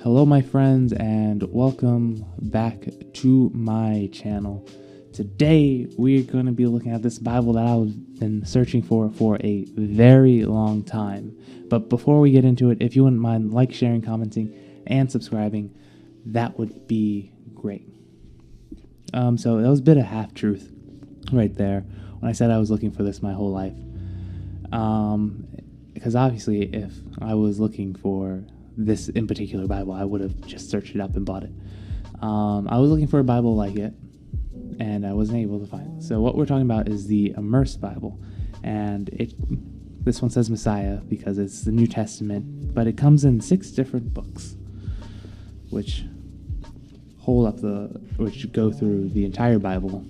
Hello my friends and welcome back to my channel. Today we're going to be looking at this Bible that I've been searching for a very long time. But before we get into it, if you wouldn't mind sharing, commenting, and subscribing, that would be great. So that was a bit of half-truth right there when I said I was looking for this my whole life. Because obviously if I was looking for this in particular Bible, I would have just searched it up and bought it. I was looking for a Bible like it, and I wasn't able to find it. So what we're talking about is the Immerse Bible, and this one says Messiah because it's the New Testament, but it comes in 6 different books, which go through the entire Bible.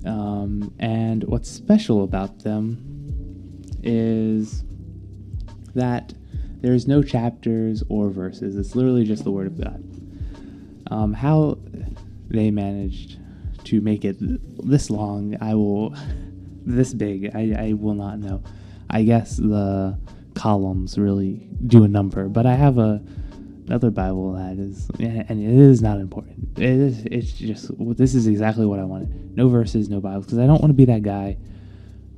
And what's special about them is that there's no chapters or verses. It's literally just the Word of God. How they managed to make it this long, this big, I will not know. I guess the columns really do a number, but I have another Bible that is, and it is not important. It's just, this is exactly what I wanted. No verses, no Bibles, because I don't want to be that guy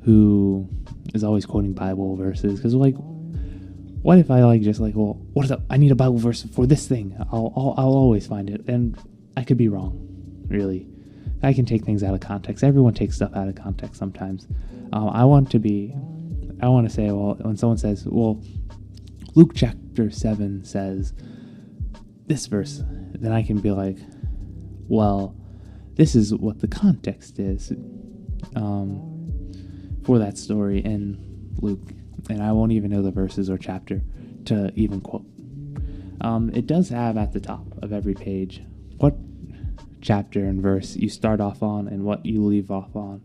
who is always quoting Bible verses, because what if I well, what is up? I need a Bible verse for this thing. I'll always find it, and I could be wrong, really. I can take things out of context. Everyone takes stuff out of context sometimes. I want to say, well, when someone says, well, Luke chapter 7 says this verse, then I can be like, well, this is what the context is for that story in Luke. And I won't even know the verses or chapter to even quote. It does have at the top of every page what chapter and verse you start off on and what you leave off on.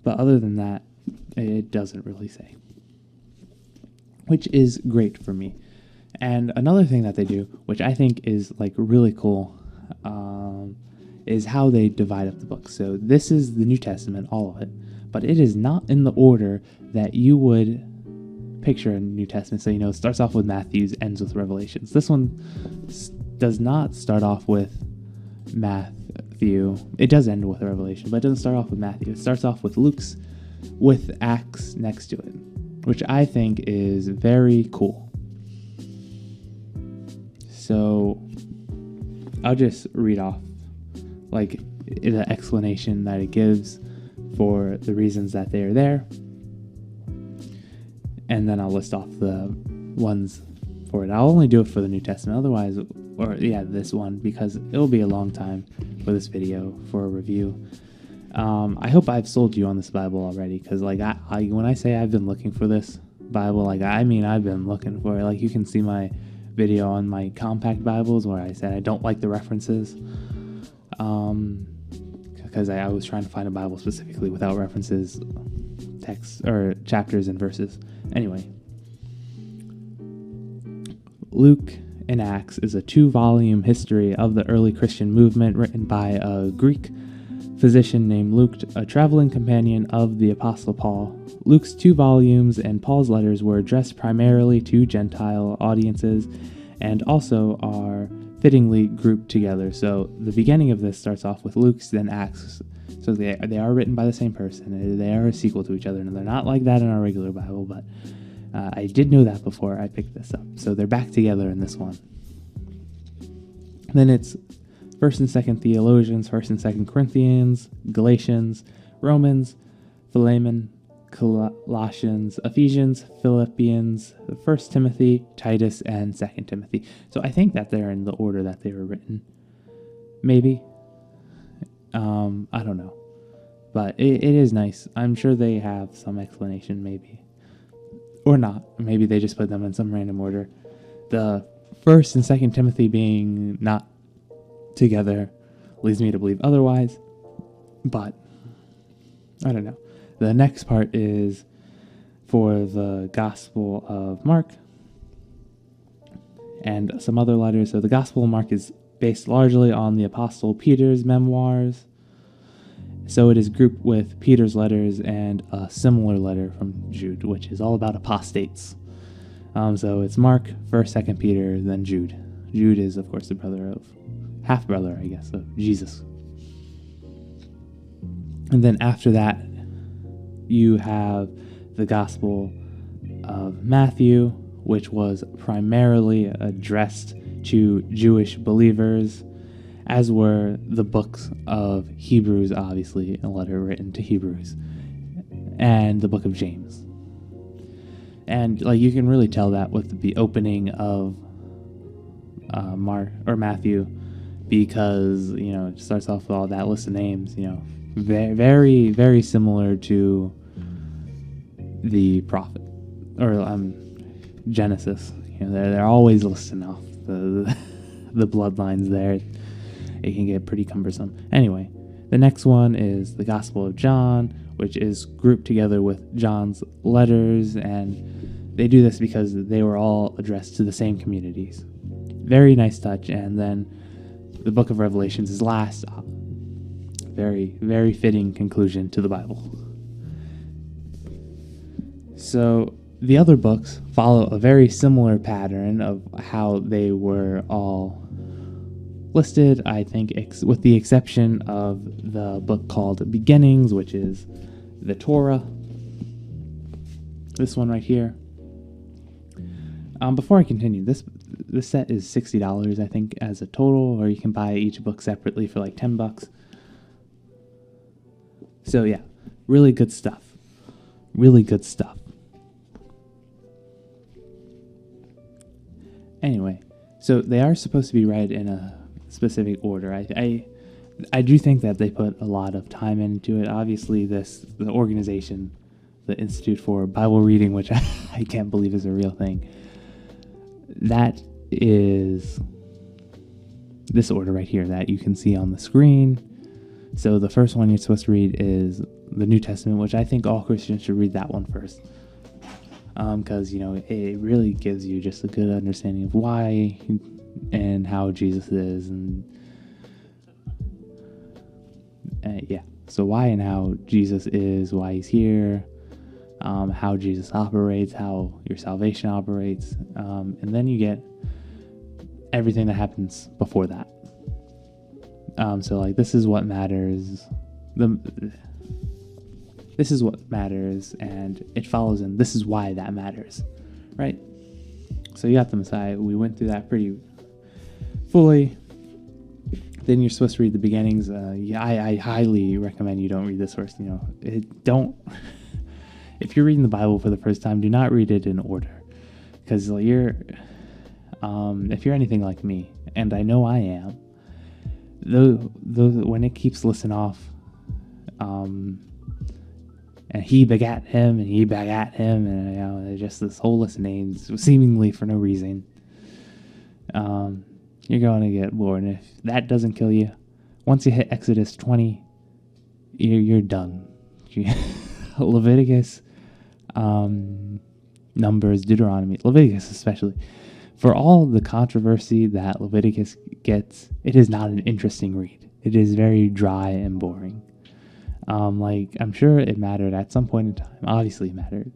But other than that, it doesn't really say, which is great for me. And another thing that they do, which I think is really cool, is how they divide up the book. So this is the New Testament, all of it, but it is not in the order that you would picture in the New Testament. So, it starts off with Matthew, ends with Revelations. This one does not start off with Matthew. It does end with Revelation, but it doesn't start off with Matthew. It starts off with Luke's, with Acts next to it, which I think is very cool. So I'll just read off the explanation that it gives for the reasons that they are there, and then I'll list off the ones for it. I'll only do it for the New Testament, this one, because it'll be a long time for this video for a review. I hope I've sold you on this Bible already, because when I say I've been looking for this Bible, I mean I've been looking for it. You can see my video on my compact Bibles where I said I don't like the references, because I was trying to find a Bible specifically without references, text or chapters and verses. Anyway, Luke and Acts is a 2-volume history of the early Christian movement written by a Greek physician named Luke, a traveling companion of the Apostle Paul. Luke's 2 volumes and Paul's letters were addressed primarily to Gentile audiences and also are fittingly grouped together. So the beginning of this starts off with Luke's, then Acts. So they are written by the same person. They are a sequel to each other, and they're not like that in our regular Bible, but I did know that before I picked this up. So they're back together in this one. Then it's 1st and 2nd Theologians, 1st and 2nd Corinthians, Galatians, Romans, Philemon, Colossians, Ephesians, Philippians, 1 Timothy, Titus, and 2 Timothy. So I think that they're in the order that they were written. Maybe. I don't know. But it is nice. I'm sure they have some explanation, maybe. Or not. Maybe they just put them in some random order. The 1st and 2nd Timothy being not together leads me to believe otherwise. But I don't know. The next part is for the Gospel of Mark and some other letters. So the Gospel of Mark is based largely on the Apostle Peter's memoirs. So it is grouped with Peter's letters and a similar letter from Jude, which is all about apostates. So it's Mark, 1st, 2nd Peter, then Jude. Jude is, of course, the half-brother, I guess, of Jesus. And then after that, you have the Gospel of Matthew, which was primarily addressed to Jewish believers, as were the books of Hebrews, obviously, a letter written to Hebrews, and the book of James. And you can really tell that with the opening of Mark or Matthew, because it starts off with all that list of names. Very, very, very similar to the prophet or Genesis. They're always listing off the bloodlines there. It can get pretty cumbersome. Anyway, the next one is the Gospel of John, which is grouped together with John's letters, and they do this because they were all addressed to the same communities. Very nice touch. And then the book of Revelations is last. Very, very fitting conclusion to the Bible. So the other books follow a very similar pattern of how they were all listed, I think, with the exception of the book called Beginnings, which is the Torah. This one right here. Before I continue, this set is $60, I think, as a total, or you can buy each book separately for $10. So yeah, really good stuff. Really good stuff. Anyway, so they are supposed to be read in a specific order. I do think that they put a lot of time into it. Obviously, the organization, the Institute for Bible Reading, which I can't believe is a real thing, that is this order right here that you can see on the screen. So the first one you're supposed to read is the New Testament, which I think all Christians should read that one first. Because, it really gives you just a good understanding of why and how Jesus is. And so why and how Jesus is, why he's here, how Jesus operates, how your salvation operates. And then you get everything that happens before that. So this is what matters. This is what matters, and it follows in this is why that matters, right? So you got the Messiah. We went through that pretty fully. Then you're supposed to read the Beginnings. I highly recommend you don't read this first. If you're reading the Bible for the first time, do not read it in order, because if you're anything like me, and I know I am, when it keeps listing off, and he begat him, and he begat him, and just this whole list of names, seemingly for no reason, you're going to get bored. And if that doesn't kill you, once you hit Exodus 20, you're done. Leviticus, Numbers, Deuteronomy, Leviticus especially. For all the controversy that Leviticus gets, it is not an interesting read. It is very dry and boring. I'm sure it mattered at some point in time. Obviously, it mattered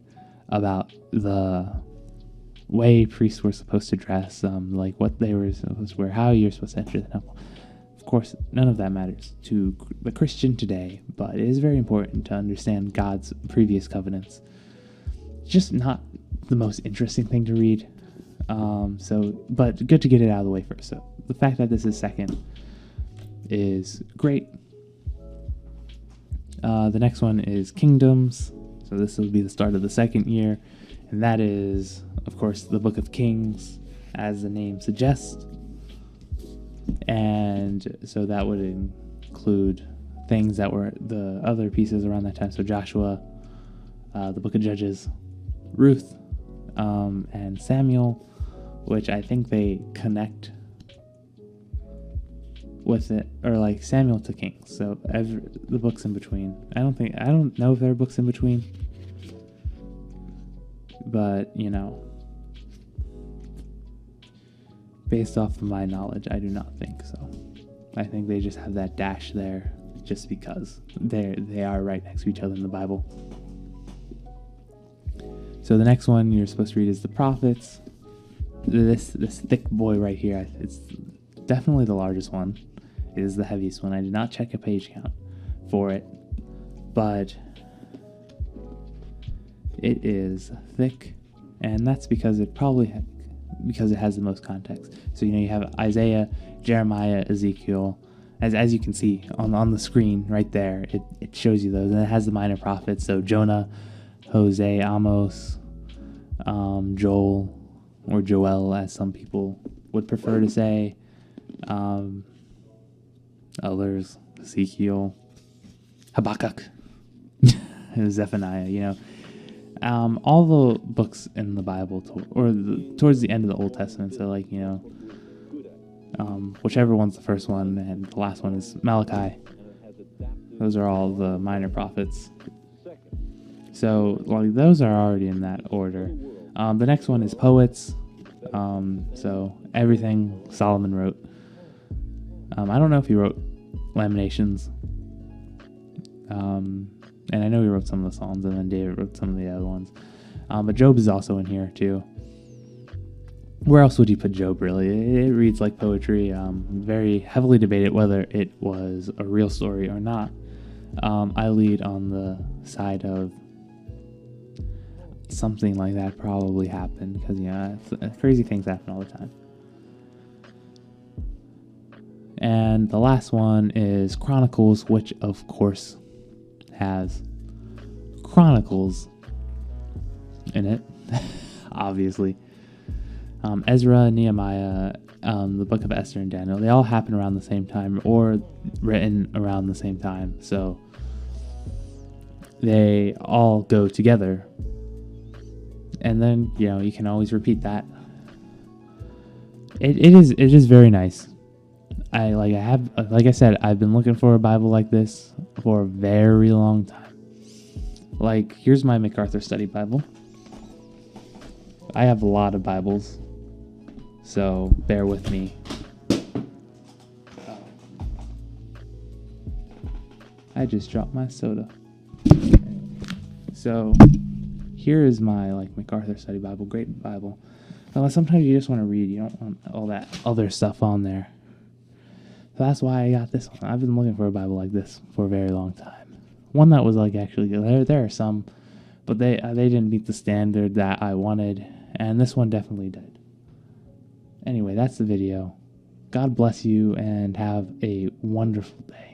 about the way priests were supposed to dress, what they were supposed to wear, how you're supposed to enter the temple. Of course, none of that matters to the Christian today, but it is very important to understand God's previous covenants. Just not the most interesting thing to read. But good to get it out of the way first. So the fact that this is second is great. The next one is Kingdoms. So this will be the start of the second year. And that is, of course, the Book of Kings, as the name suggests. And so that would include things that were the other pieces around that time. So Joshua, the Book of Judges, Ruth, and Samuel, which I think they connect with it, or Samuel to Kings. So the books in between. I don't know if there are books in between, but based off of my knowledge, I do not think so. I think they just have that dash there just because they are right next to each other in the Bible. So the next one you're supposed to read is the prophets. This thick boy right here, it's definitely the largest one. It is the heaviest one. I did not check a page count for it, but it is thick, and that's because it has the most context. So you have Isaiah, Jeremiah, Ezekiel. As you can see on the screen right there, it shows you those, and it has the minor prophets. So Jonah, Hosea, Amos, Joel, or Joel, as some people would prefer to say. Others, Ezekiel, Habakkuk, Zephaniah. All the books in the Bible, towards the end of the Old Testament. So whichever one's the first one, and the last one is Malachi. Those are all the minor prophets. So those are already in that order. The next one is poets. So everything Solomon wrote. I don't know if he wrote Lamentations. And I know he wrote some of the Psalms, and then David wrote some of the other ones. But Job is also in here too. Where else would you put Job, really? It reads like poetry. Very heavily debated whether it was a real story or not. I lead on the side of something like that probably happened, because crazy things happen all the time. And the last one is Chronicles, which of course has Chronicles in it, obviously. Ezra, Nehemiah, the book of Esther and Daniel, they all happen around the same time, or written around the same time. So they all go together. And then, you can always repeat that. It is very nice. Like I said, I've been looking for a Bible like this for a very long time. Here's my MacArthur Study Bible. I have a lot of Bibles, so bear with me. I just dropped my soda. So here is my MacArthur Study Bible, great Bible. Well, sometimes you just want to read. You don't want all that other stuff on there. So that's why I got this one. I've been looking for a Bible like this for a very long time. One that was actually good. There are some, but they didn't meet the standard that I wanted, and this one definitely did. Anyway, that's the video. God bless you, and have a wonderful day.